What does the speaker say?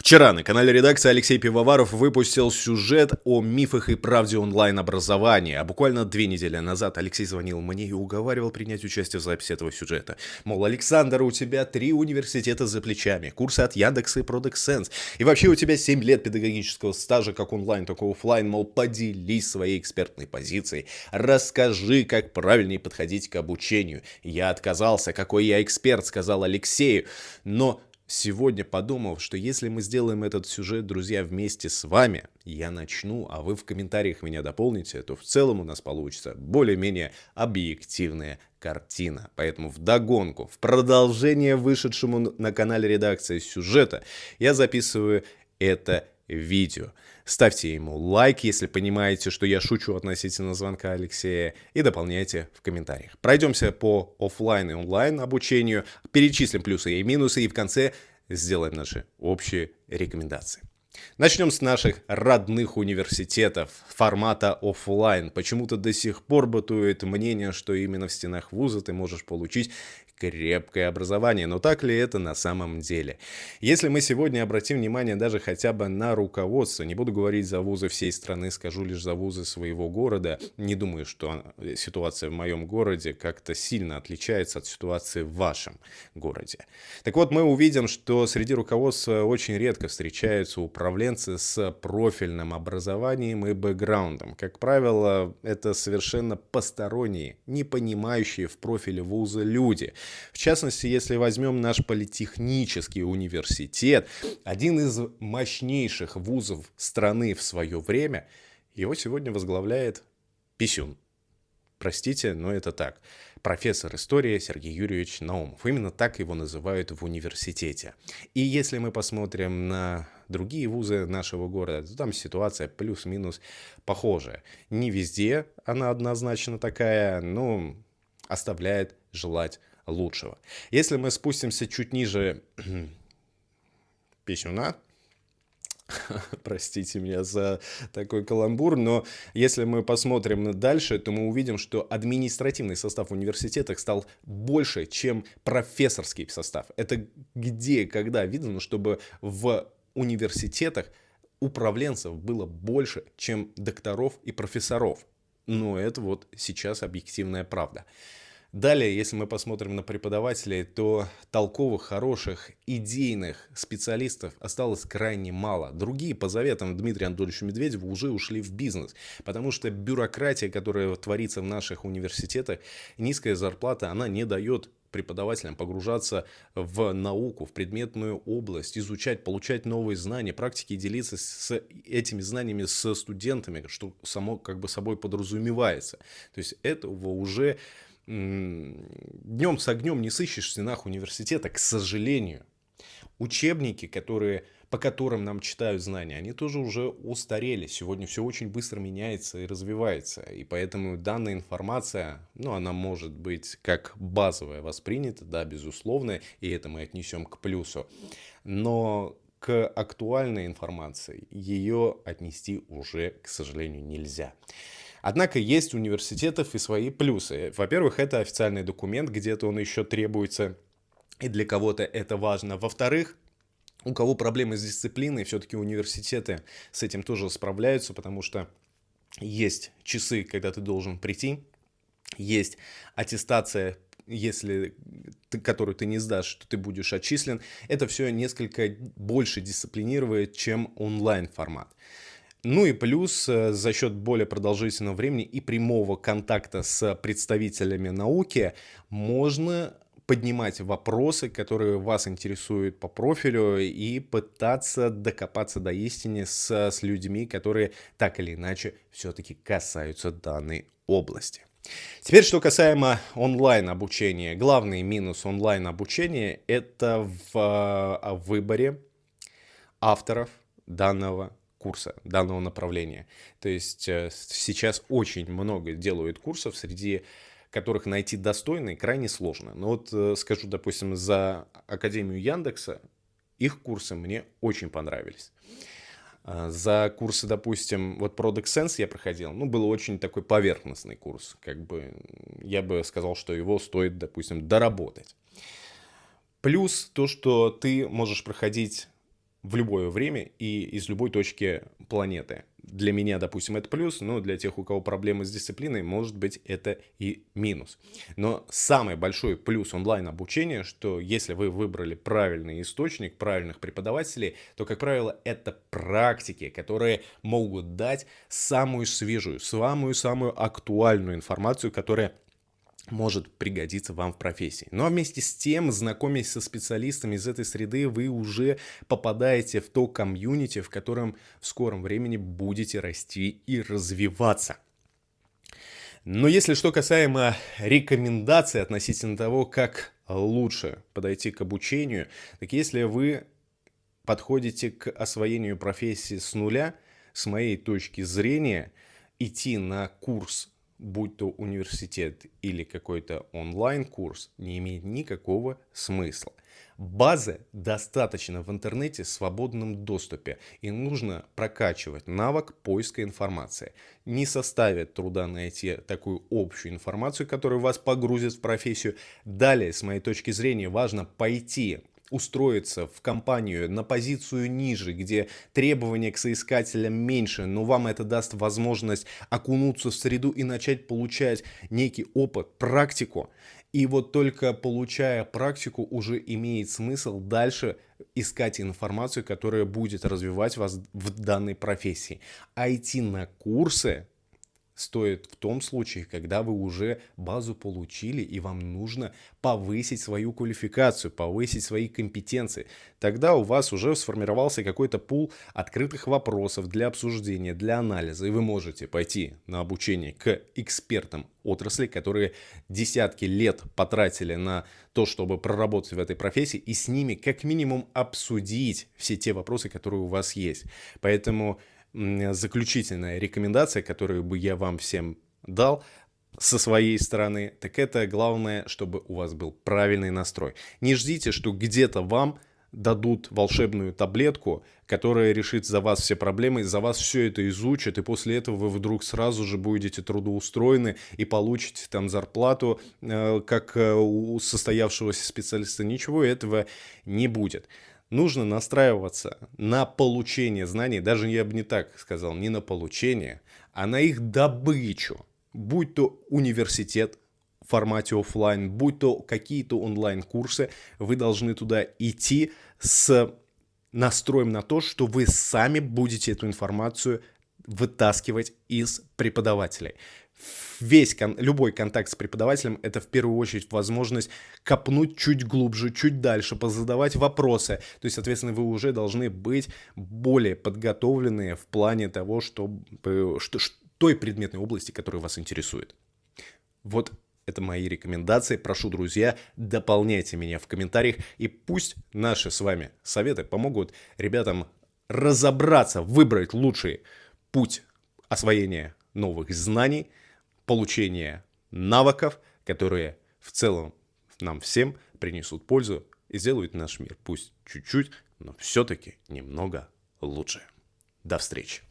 Вчера на канале редакции Алексей Пивоваров выпустил сюжет о мифах и правде онлайн-образования. А буквально 2 недели назад Алексей звонил мне и уговаривал принять участие в записи этого сюжета. Мол, Александр, у тебя 3 университета за плечами, курсы от Яндекса и ProductSense. И вообще у тебя 7 лет педагогического стажа, как онлайн, так и офлайн. Мол, поделись своей экспертной позицией. Расскажи, как правильнее подходить к обучению. Я отказался, какой я эксперт, сказал Алексею. Но сегодня подумал, что если мы сделаем этот сюжет, друзья, вместе с вами, я начну, а вы в комментариях меня дополните, то в целом у нас получится более-менее объективная картина. Поэтому вдогонку, в продолжение вышедшему на канале редакции сюжета, я записываю это видео. Ставьте ему лайк, если понимаете, что я шучу относительно звонка Алексея, и дополняйте в комментариях. Пройдемся по офлайн и онлайн обучению, перечислим плюсы и минусы, и в конце сделаем наши общие рекомендации. Начнем с наших родных университетов формата офлайн. Почему-то до сих пор бытует мнение, что именно в стенах вуза ты можешь получить крепкое образование. Но так ли это на самом деле? Если мы сегодня обратим внимание даже хотя бы на руководство, не буду говорить за вузы всей страны, скажу лишь за вузы своего города, не думаю, что ситуация в моем городе как-то сильно отличается от ситуации в вашем городе. Так вот, мы увидим, что среди руководства очень редко встречаются управленцы с профильным образованием и бэкграундом. Как правило, это совершенно посторонние, не понимающие в профиле вуза люди. В частности, если возьмем наш политехнический университет, один из мощнейших вузов страны в свое время, его сегодня возглавляет писюн. Простите, но это так. Профессор истории Сергей Юрьевич Наумов. Именно так его называют в университете. И если мы посмотрим на другие вузы нашего города, то там ситуация плюс-минус похожая. Не везде она однозначно такая, но оставляет желать лучшего. Если мы спустимся чуть ниже писюна, простите меня за такой каламбур, но если мы посмотрим дальше, то мы увидим, что административный состав в университетах стал больше, чем профессорский состав. Это где, когда видно, чтобы в университетах управленцев было больше, чем докторов и профессоров. Но это вот сейчас объективная правда. Далее, если мы посмотрим на преподавателей, то толковых, хороших, идейных специалистов осталось крайне мало. Другие, по заветам Дмитрия Анатольевича Медведева, уже ушли в бизнес, потому что бюрократия, которая творится в наших университетах, низкая зарплата, она не дает преподавателям погружаться в науку, в предметную область, изучать, получать новые знания, практики, делиться с этими знаниями с студентами, что само как бы собой подразумевается. То есть этого уже днем с огнем не сыщешь в стенах университета, к сожалению. Учебники, по которым нам читают знания, они тоже уже устарели. Сегодня все очень быстро меняется и развивается. И поэтому данная информация, она может быть как базовая воспринята, да, безусловно, и это мы отнесем к плюсу. Но к актуальной информации ее отнести уже, к сожалению, нельзя. Однако есть у университетов и свои плюсы. Во-первых, это официальный документ, где-то он еще требуется, и для кого-то это важно. Во-вторых, у кого проблемы с дисциплиной, все-таки университеты с этим тоже справляются, потому что есть часы, когда ты должен прийти, есть аттестация, которую ты не сдашь, что ты будешь отчислен. Это все несколько больше дисциплинирует, чем онлайн-формат. Ну и плюс за счет более продолжительного времени и прямого контакта с представителями науки можно поднимать вопросы, которые вас интересуют по профилю, и пытаться докопаться до истины с людьми, которые так или иначе все-таки касаются данной области. Теперь, что касаемо онлайн-обучения. Главный минус онлайн-обучения – это в выборе авторов данного курса, данного направления. То есть сейчас очень много делают курсов, среди которых найти достойные крайне сложно. Но вот скажу, допустим, за Академию Яндекса, их курсы мне очень понравились. За курсы, допустим, вот ProductSense я проходил, был очень такой поверхностный курс. Я бы сказал, что его стоит, допустим, доработать. Плюс то, что ты можешь проходить в любое время и из любой точки планеты. Для меня, допустим, это плюс, но для тех, у кого проблемы с дисциплиной, может быть, это и минус. Но самый большой плюс онлайн-обучения, что если вы выбрали правильный источник, правильных преподавателей, то, как правило, это практики, которые могут дать самую свежую, самую актуальную информацию, которая может пригодиться вам в профессии. Ну а вместе с тем, знакомясь со специалистами из этой среды, вы уже попадаете в то комьюнити, в котором в скором времени будете расти и развиваться. Но если что касаемо рекомендаций относительно того, как лучше подойти к обучению, так если вы подходите к освоению профессии с нуля, с моей точки зрения, идти на курс, будь то университет или какой-то онлайн-курс, не имеет никакого смысла. Базы достаточно в интернете в свободном доступе, и нужно прокачивать навык поиска информации. Не составит труда найти такую общую информацию, которая вас погрузит в профессию. Далее, с моей точки зрения, важно пойти устроиться в компанию на позицию ниже, где требования к соискателям меньше, но вам это даст возможность окунуться в среду и начать получать некий опыт, практику. И вот только получая практику, уже имеет смысл дальше искать информацию, которая будет развивать вас в данной профессии. А идти на курсы стоит в том случае, когда вы уже базу получили и вам нужно повысить свою квалификацию, повысить свои компетенции. Тогда у вас уже сформировался какой-то пул открытых вопросов для обсуждения, для анализа, и вы можете пойти на обучение к экспертам отрасли, которые десятки лет потратили на то, чтобы проработать в этой профессии, и с ними как минимум обсудить все те вопросы, которые у вас есть. Поэтому заключительная рекомендация, которую бы я вам всем дал со своей стороны, так это главное, чтобы у вас был правильный настрой. Не ждите, что где-то вам дадут волшебную таблетку, которая решит за вас все проблемы, за вас все это изучат, и после этого вы вдруг сразу же будете трудоустроены и получите там зарплату, как у состоявшегося специалиста. Ничего этого не будет. Нужно настраиваться на получение знаний, даже я бы не так сказал, не на получение, а на их добычу. Будь то университет в формате офлайн, будь то какие-то онлайн-курсы, вы должны туда идти с настроем на то, что вы сами будете эту информацию вытаскивать из преподавателей. Любой контакт с преподавателем — это в первую очередь возможность копнуть чуть глубже, чуть дальше, позадавать вопросы. То есть, соответственно, вы уже должны быть более подготовленные в плане того, той предметной области, которая вас интересует. Вот это мои рекомендации. Прошу, друзья, дополняйте меня в комментариях, и пусть наши с вами советы помогут ребятам разобраться, выбрать лучший путь освоения новых знаний, получения навыков, которые в целом нам всем принесут пользу и сделают наш мир пусть чуть-чуть, но все-таки немного лучше. До встречи.